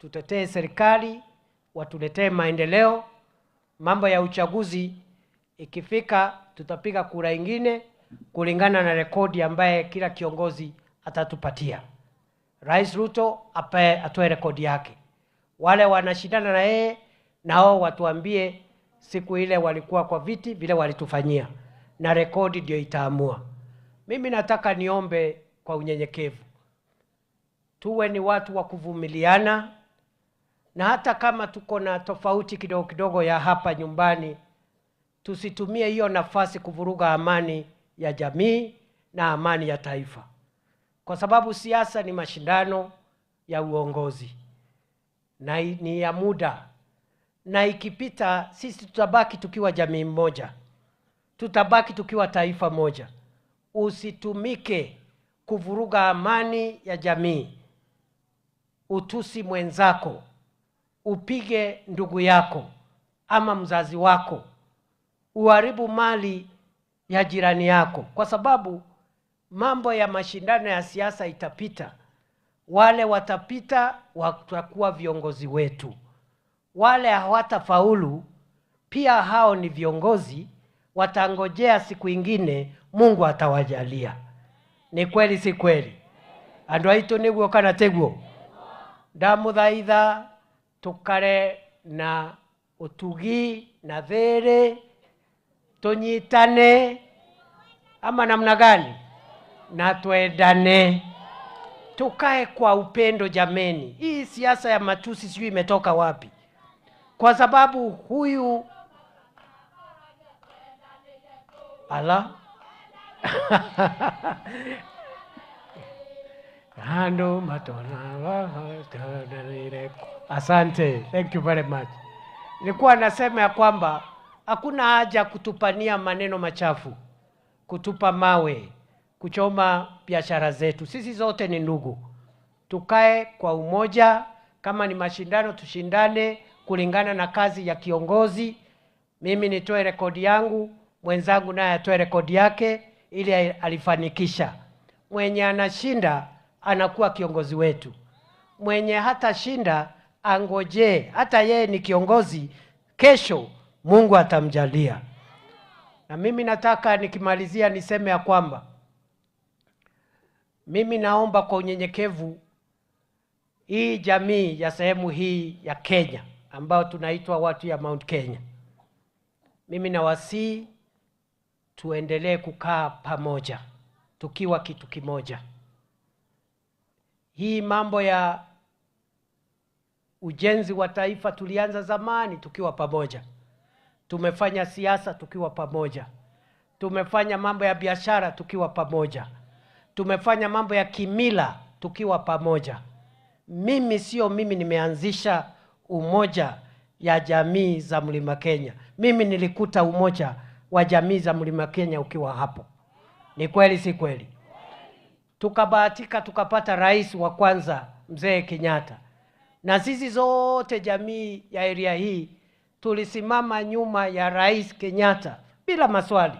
tutetee serikali, watuletee maendeleo. Mambo ya uchaguzi ikifika tutapiga kura ingine kulingana na rekodi ambaye kila kiongozi atatupatia. Rais Ruto atoe rekodi yake. Wale wanashindana na yeye nao watuambie siku ile walikuwa kwa viti vile walitufanyia, na rekodi ndio itaamua. Mimi nataka niombe kwa unyenyekevu, tuwe ni watu wa kuvumiliana, na hata kama tuko na tofauti kidogo kidogo ya hapa nyumbani, tusitumie hiyo nafasi kuvuruga amani ya jamii na amani ya taifa, kwa sababu siasa ni mashindano ya uongozi na ni ya muda, na ikipita sisi tutabaki tukiwa jamii moja, tutabaki tukiwa taifa moja. Usitumike kuvuruga amani ya jamii, utusi mwenzako, upige ndugu yako ama mzazi wako, uharibu mali ya jirani yako, kwa sababu mambo ya mashindano ya siasa itapita. Wale watapita watakuwa viongozi wetu, wale hawatafaulu pia hao ni viongozi, watangojea siku ingine Mungu atawajalia. Ni kweli si kweli? Andu aitu niguo kana teguo? Ndamuthaitha tukare na utugi na there, tunyitane ama namna gani, na tuendane, tukae kwa upendo jameni. Hii siasa ya matusi sijui imetoka wapi, kwa sababu huyu ala Hando matona. Asante, thank you very much. Nilikuwa nasema ya kwamba hakuna haja kutupania maneno machafu, kutupa mawe, kuchoma biashara zetu. Sisi zote ni ndugu, tukae kwa umoja. Kama ni mashindano tushindane kulingana na kazi ya kiongozi. Mimi nitoe rekodi yangu, mwenzangu naye atoe rekodi yake, ili alifanikisha. Mwenye anashinda anakuwa kiongozi wetu, mwenye hata shinda angoje, hata yeye ni kiongozi, kesho Mungu atamjalia. Na mimi nataka nikimalizia niseme ya kwamba mimi naomba kwa unyenyekevu, hii jamii ya sehemu hii ya Kenya ambao tunaitwa watu ya Mount Kenya, mimi nawasihi tuendelee kukaa pamoja tukiwa kitu kimoja. Hii mambo ya ujenzi wa taifa tulianza zamani tukiwa pamoja. Tumefanya siasa tukiwa pamoja. Tumefanya mambo ya biashara tukiwa pamoja. Tumefanya mambo ya kimila tukiwa pamoja. Mimi nimeanzisha umoja ya jamii za Mlima Kenya. Mimi nilikuta umoja wa jamii za Mlima Kenya ukiwa hapo. Ni kweli si kweli? Tukabahatika tukapata rais wa kwanza Mzee Kenyatta. Na sisi zote jamii ya area hii tulisimama nyuma ya Rais Kenyatta bila maswali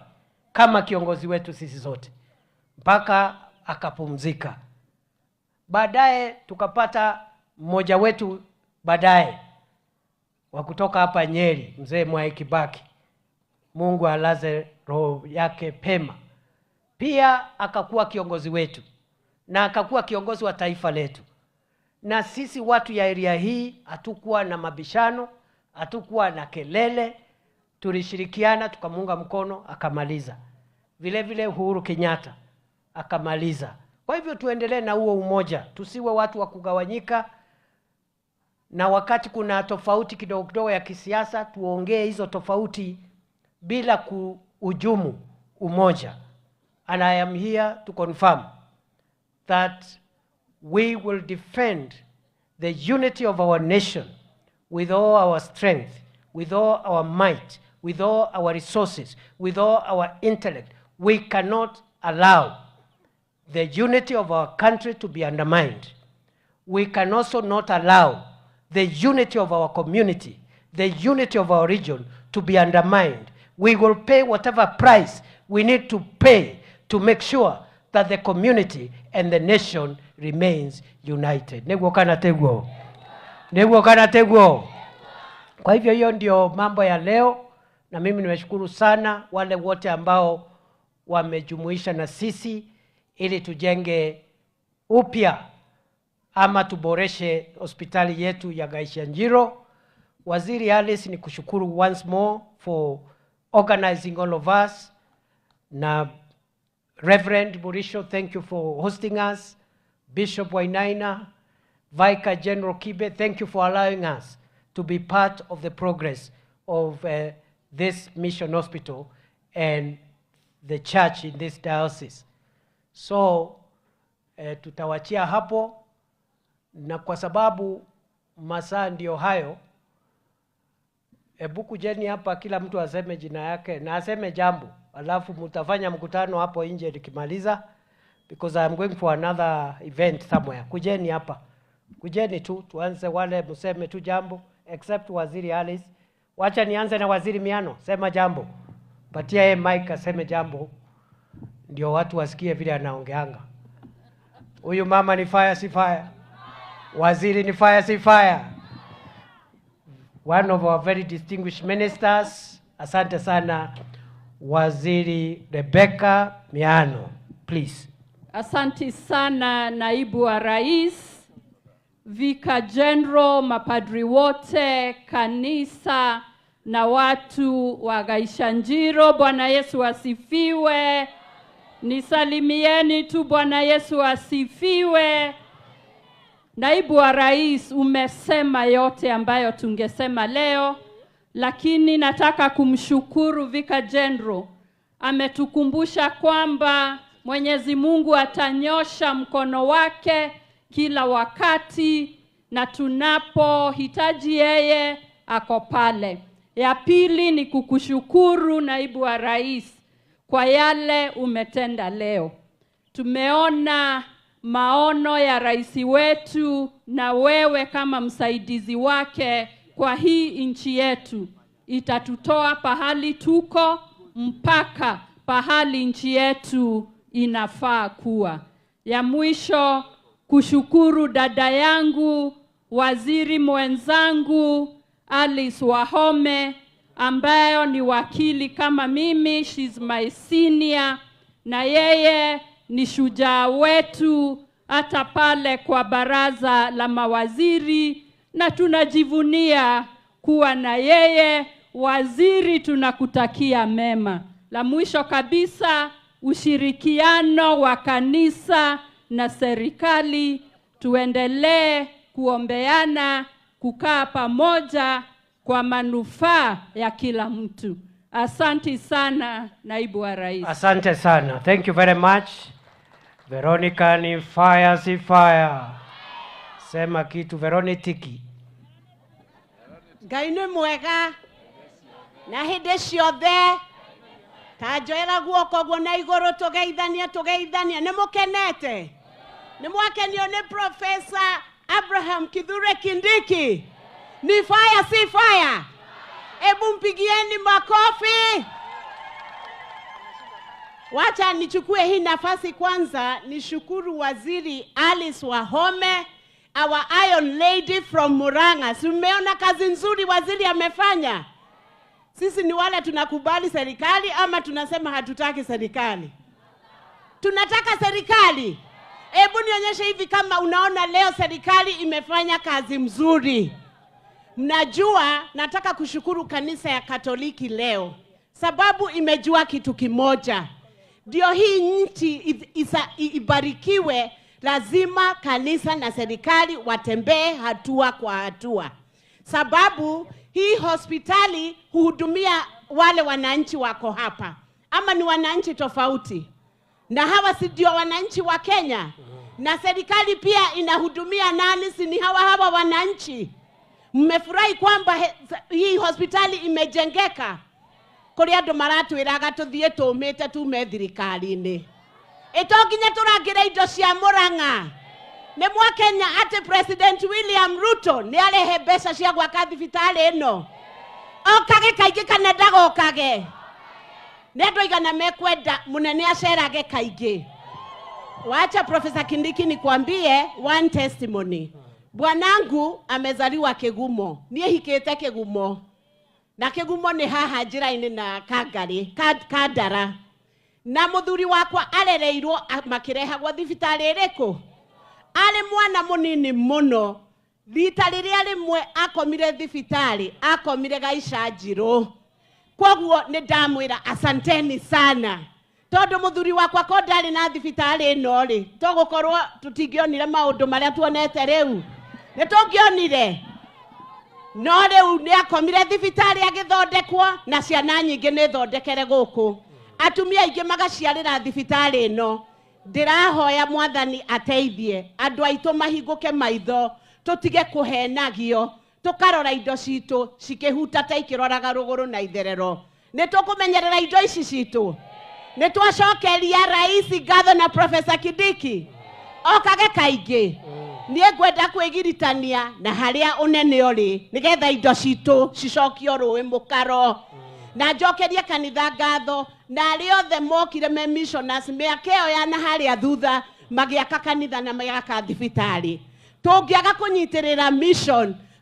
kama kiongozi wetu sisi zote, mpaka akapumzika. Baadaye tukapata mmoja wetu baadaye wa kutoka hapa Nyeri, Mzee Mwai Kibaki. Mungu alaze roho yake pema. Pia akakuwa kiongozi wetu na akakuwa kiongozi wa taifa letu. Na sisi watu ya area hii hatukuwa na mabishano, hatukuwa na kelele, tulishirikiana tukamunga mkono akamaliza. Vile vile Uhuru Kenyatta akamaliza. Kwa hivyo tuendelee na huo umoja, tusiwe watu wa kugawanyika, na wakati kuna tofauti kidogo kidogo ya kisiasa tuongee hizo tofauti bila kuhujumu umoja. And I am here to confirm that we will defend the unity of our nation with all our strength, with all our might, with all our resources, with all our intellect. We cannot allow the unity of our country to be undermined. We can also not allow the unity of our community, the unity of our region to be undermined. We will pay whatever price we need to pay to make sure that the community and the nation remains united. Neguo kana teguo. Niguo kana teguo. Kwa hivyo hiyo ndio mambo ya leo, na mimi nimeshukuru sana wale wote ambao wamejumuisha na sisi ili tujenge upya ama tuboreshe hospitali yetu ya Gaishanjiro. Waziri Alice, ni kushukuru once more for organizing all of us. Na Reverend Burisho, thank you for hosting us. Bishop Wainaina, Vicar General Kibe, thank you for allowing us to be part of the progress of this mission hospital and the church in this diocese. So tutawachia hapo, na kwa sababu masaa ndio hayo, hebu kujeni hapa kila mtu aseme jina yake na aseme jambo, alafu mtafanya mkutano hapo nje nikimaliza, because I am going for another event somewhere. Kujeni hapa, kujeni tu tuanze, wale mseme tu jambo, except Waziri Alice. Wacha nianze na Waziri Miano, sema jambo. Patia yeye mic aseme jambo, ndio watu wasikie vile anaongeanga. Huyu mama ni fire si fire, waziri ni fire si fire. One of our very distinguished ministers. Asante sana Waziri Rebecca Miano, please. Asante sana naibu wa rais, Vicar General, mapadri wote, kanisa na watu wa Gaishanjiro. Bwana Yesu asifiwe. Nisalimieni tu, Bwana Yesu asifiwe. Naibu wa rais, umesema yote ambayo tungesema leo, lakini nataka kumshukuru Vicar General. Ametukumbusha kwamba Mwenyezi Mungu atanyosha mkono wake kila wakati, na tunapohitaji yeye ako pale. Ya pili ni kukushukuru naibu wa rais kwa yale umetenda leo. Tumeona maono ya rais wetu, na wewe kama msaidizi wake kwa hii nchi yetu itatutoa pahali tuko mpaka pahali nchi yetu inafaa kuwa. Ya mwisho, kushukuru dada yangu waziri mwenzangu Alice Wahome, ambayo ni wakili kama mimi, she's my senior, na yeye ni shujaa wetu hata pale kwa baraza la mawaziri, na tunajivunia kuwa na yeye. Waziri, tunakutakia mema. La mwisho kabisa, ushirikiano wa kanisa na serikali, tuendelee kuombeana, kukaa pamoja kwa manufaa ya kila mtu. Asante sana naibu wa rais. Asante sana. Thank you very much. Veronica ni fire si fire. Sema kitu Veronitiki. Ngai mwega na hĩndĩ ciothe tanjoera guoko guo na igũrũ tũgeithania nĩ mũkenete, nĩ mwakenio nĩ Professor Abraham Kithure Kindiki. Ni fire si fire? Ebu mpigieni makofi. Wacha nichukue hii nafasi kwanza nishukuru Waziri Alice Wahome, our Iron Lady from Murang'a. Tumeona kazi nzuri waziri amefanya. Sisi ni wale tunakubali serikali ama tunasema hatutaki serikali? Tunataka serikali. Ebu nionyeshe hivi kama unaona leo serikali imefanya kazi mzuri. Mnajua, nataka kushukuru kanisa ya Katoliki leo, sababu imejua kitu kimoja. Ndio hii nchi ibarikiwe, lazima kanisa na serikali watembee hatua kwa hatua. Sababu hii hospitali huhudumia wale wananchi wako hapa, ama ni wananchi tofauti. Na hawa si ndio wananchi wa Kenya? Na serikali pia inahudumia nani? Si ni hawa wananchi? Mmefurahi kwamba hii hospitali imejengeka? Kuri andu maratwiraga tuthie tumite tume thirikari-ini. Itonginya turangira indo cia Murang'a. Ni mwakenya ati President William Ruto ni arehe mbeca cia gwaka thibitari ino. Okage kaingi kana ndagokage. Ni andu igana mekwenda munene acerage kaingi. Wacha Professor Kindiki nikwambie one testimony. Bwanangu amezaliwa Kegumo. Niĩ hikĩte Kegumo. Na Kegumo nĩ haha njĩra-inĩ na Kandara. Na mũthuri wakwa arereirwo makĩrehagwo thibitarĩ ĩrĩkũ? Arĩ mwana mũnini mũno. Rita rĩrĩa rĩmwe akomire thibitarĩ, akomire Gaichanjirũ. Koguo nĩ ndamwĩra asanteni sana. Tondũ mũthuri wakwa ko ndarĩ na thibitarĩ ĩno rĩ, tũgũkorwo tũtingĩonire maũndũ marĩa tuonete rĩu. Nĩ tũngĩonire. No rĩu nĩ akomire thibitarĩ agĩthondekwo na ciana nyingĩ nĩ thondekere gũkũ. Atumia aingĩ magaciarĩra thibitarĩ ĩno. Ndĩrahoya Mwathani ateithie andũ aitũ mahingũke maitho, tũtige kũhenagio, tũkarora indo citũ cikĩhutata ikĩroraga rũgũrũ na itherero. Nĩ tũkũmenyerera indo ici citũ. Nĩ twacokeria rais ngatho na Professor Kindiki. Okage kaingĩ. Niĩ ngwenda kwĩgiritania na harĩa ũnene ũrĩ nĩgetha indo citũ cicokio rũĩ mũkaro. Na njokerie kanitha ngatho na arĩa othe mokire me missionaries mĩaka ĩyo ya na harĩa thutha magĩaka kanitha na magĩaka thibitarĩ. Tũngĩaga kũnyitĩrĩra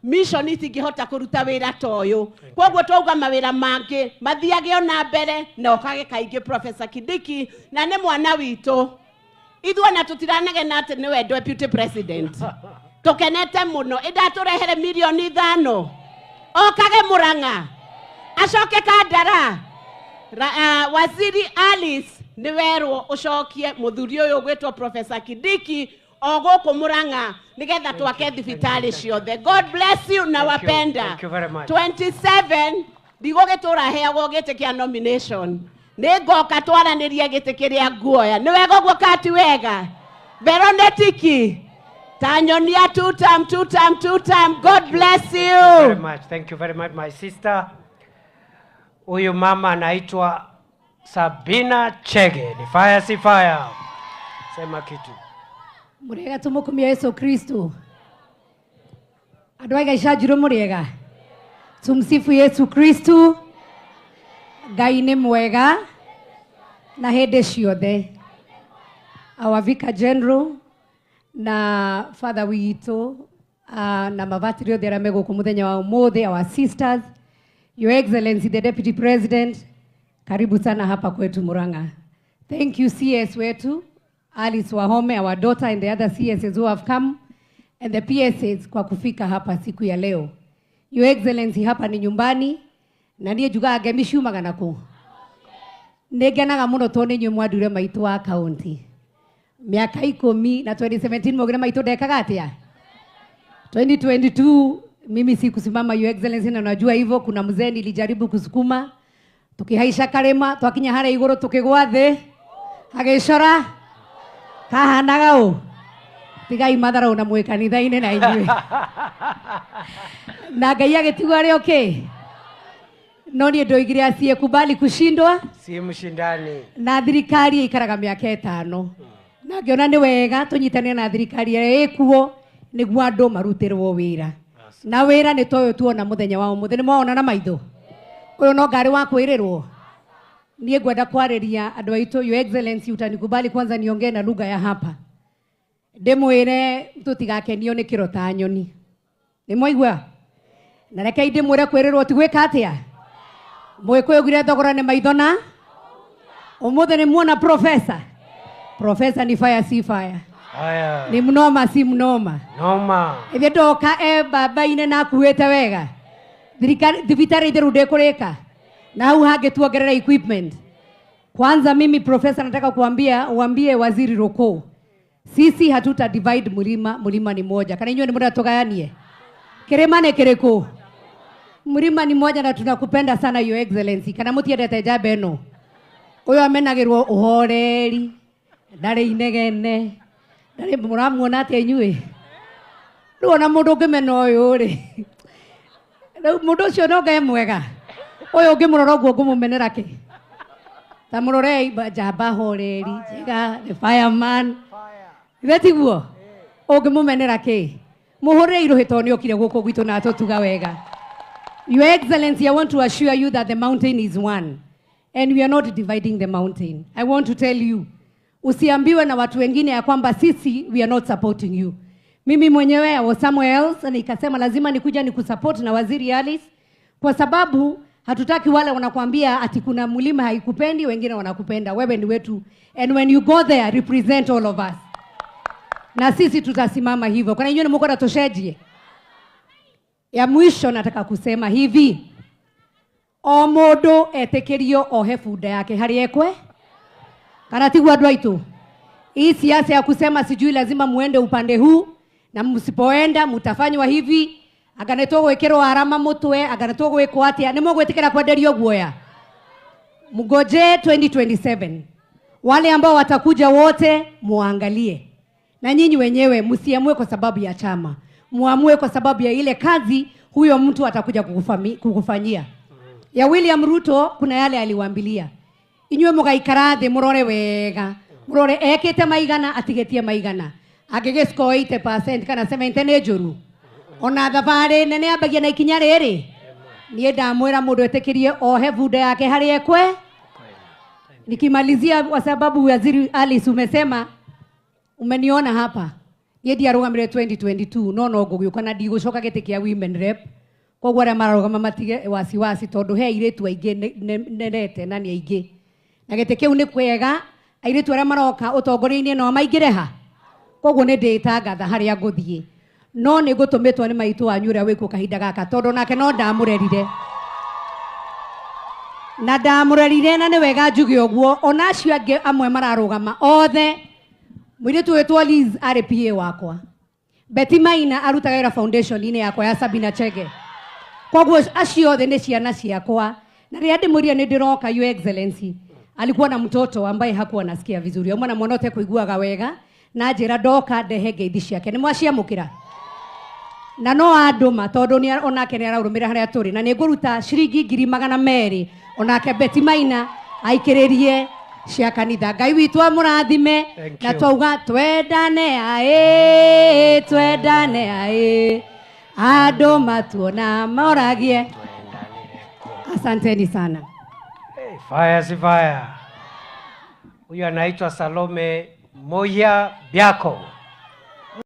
mission itingĩhota kũruta wĩra ta ũyũ. Koguo twauga mawĩra mangĩ mathiage ona mbere na okage kaingĩ Professor Kindiki na nĩ mwana witũ. Ithuona tũtiranegena atĩ nĩwe deputy president. Tũkenete mũno. Ndatũrehere milioni 5. Okage Murang'a. Acoke Kandara. Waziri Alice nĩwerwo ũcokie mũthuri ũyũ ũgwĩtwo Professor Kindiki ogũkũ Murang'a nĩgetha twake thibitarĩ ciothe. God bless you na wapenda. Thank you very much. 27 ndigũgĩtũra heagwo gĩtĩ kĩa nomination. Nĩngoka twaranĩrie gĩtĩ kĩrĩa nguoya. Nĩ wega ũguo kati wega. Veronetiki. Tanyonia two time. God bless you. Thank you very much my sister. Huyu mama anaitwa Sabina Chege. Ni fire si fire. Sema kitu. Murega tumukumia Yesu Kristo. Andũ a Gaichanjirũ murega. Tumsifu Yesu Kristo. Ngai nĩ mwega na hĩndĩ ciothe. Our Vicar General na Father witũ na mavatiri othe arĩa megũkũ mũthenya wa ũmũthĩ, our sisters, Your Excellency the Deputy President, karibu sana hapa kwetu Murang'a. Thank you CS wetu Alice Wahome, our daughter, and the other CSs who have come, and the PSs kwa kufika hapa siku ya leo. Your Excellency, hapa ni nyumbani na niĩ njugaga ngemishumaga naku. Nĩngenaga mũno tondũ nĩ inyuĩ mwandure maitũ wa county. Miaka 10 na 2017 mwogire maitũ ndekaga atĩa? 2022 mimi sikusimama Your Excellency, na unajua hivyo. Kuna mzee nilijaribu kusukuma, tukihaisha karema, twakinya harĩa igũrũ tukigwa thĩ, agĩcora kahanaga ũũ. Tigai matharaũ na mwĩ kanitha-inĩ na inyuĩ. Na Ngai agĩtigwo arĩ okay. No niĩ ndoigire asiyekubali kushindwa Si mshindani. na thirikari ikaraga mĩaka 5. Na ngĩona nĩ wega tũnyitanĩre na thirikari ĩrĩa ĩkuo nĩguo andũ marutĩrwo wĩra. Na wĩra nĩ toyo tuona mũthenya wa ũmũthĩ. Nĩ mwaona na maitho. Ũyũ no ngari wa kwĩrĩrwo. Niĩ ngwenda kwarĩria andũ aitũ. Your Excellency, utanikubali kwanza niongee na lugha ya hapa. Ndĩmwĩre tũtigakenio nĩ kĩro ta nyoni. Nĩ mwaigua? Na reke ndĩmwĩre kwĩrĩrwo ti gwĩka atĩa. Mwĩkũyũ augire thogora nĩ maitho na ũmũthĩ nĩ muona professor. Professor ni fire si fire. Haya. Ni mnoma si mnoma. Noma. Ithĩ ndoka baba-inĩ na akuĩte wega. Thibitarĩ itheru ndĩkũrĩka. Na hau hangĩ tuongerera equipment. Kwanza mimi professor nataka uambie Waziri Roko. Sisi hatuta divide mlima ni moja. Kana inyuĩ nĩ mũndũ tugayanie. Kĩrĩma nĩ kĩrĩkũ? Mlima ni moja na tunakupenda sana Your Excellency. Kana mũtiendete njamba ĩno. Ũyũ amenagĩrwo ũhoreri. Ndarĩ inegene. Ndarĩ mũramuona atĩa inyuĩ? Rĩu ona mũndũ ũngĩmena ũyũ rĩ. Rĩu mũndũ ũcio no Ngai mwega. Ũyũ ũngĩmũrora ũguo ngũmũmenera kĩ? Ta mũrorei njamba horeri, njega, the fireman. Gĩtiguo? Ũngĩmũmenera kĩ? Mũhũrĩre irũhĩ tondũ nĩokire gũkũ gwitũ na tũtuga wega. Your Excellency, I want to assure you that the mountain is one. And we are not dividing the mountain. I want to tell you, usiambiwe na watu wengine ya kwamba sisi we are not supporting you. Mimi mwenyewe I was somewhere else na nikasema lazima nikuja nikusupport na Waziri Alice, kwa sababu hatutaki wale wanakuambia ati kuna mlima haikupendi, wengine wanakupenda. Wewe ni wetu, and when you go there represent all of us, na sisi tutasimama hivyo. Kwa hiyo mko natosheje? Ya mwisho nataka kusema hivi, o mundu etekerio ohe bunda yake hari ekwe, kana tigwa andu aitu. Hii siasa ya kusema sijui lazima muende upande huu na msipoenda mtafanywa hivi, aganetwo gwikirwo arama mutwe, aganetwo gwikwo atia, ni mugwitikira kwenderio guoya. Mgoje 2027. Wale ambao watakuja wote muangalie. Na nyinyi wenyewe msiamue kwa sababu ya chama. Muamue kwa sababu ya ile kazi huyo mtu atakuja kukufanyia. Ya William Ruto kuna yale aliwaambilia. Inywe mugaikara thi murore wega. Murore ekete maigana atigetie maigana. Agegesko 80% kana 70 ne njuru. Ona thabari nene ambagia na ikinya riri. Niĩ ndamwĩra mũndũ etekirie ohe bunda yake hari ekwe. Nikimalizia kwa sababu Waziri Alice umesema, umeniona hapa. Niĩ ndiarũgamire 2022 no ngũgĩũka na ndigũcoka gĩtĩ kĩa women rep. Koguo arĩa mararũgama matige wasiwasi tondũ he airĩtu aingĩ nerete na nĩ aingĩ. Na gĩtĩ kĩu nĩ kwega, airĩtu arĩa maroka ũtongoria-inĩ no maingĩre ha. Koguo nĩ ndĩtangatha harĩa ngũthiĩ. No nĩ ngũtũmĩtwo nĩ maitũ wanyu ũrĩa wĩkuo kahinda gaka tondũ nake no ndamũrerire. Na ndamũrerire na nĩ wega njuge ũguo, ona acio angĩ amwe mararũgama othe. Mũirĩtu wĩtwo Liz arĩ PA wakwa. Betty Maina arutaga wĩra foundation-inĩ yakwa ya Sabina Chege. Koguo acio othe nĩ ciana ciakwa. Na rĩrĩa ndĩmũria nĩ ndĩroka Your Excellency, alikuwa na mtoto ambaye hakuwa nasikia vizuri. Mwana mwonote kuiguaga wega na njĩra ndoka ndehe ngeithi ciake. Nĩ mwaciamũkĩra? Na no andũma tondũ onake nĩ ararũmĩrĩra harĩa tũrĩ, na nĩ ngũruta ciringi 200 onake Betty Maina aikĩrĩrie cia kanitha. Ngai witũ amũrathime na twauga twendane aĩ, twendane aĩ, andũ matuona moragie. Asanteni sana. Hey, fire si fire. Huyu anaitwa Salome Moya Biako.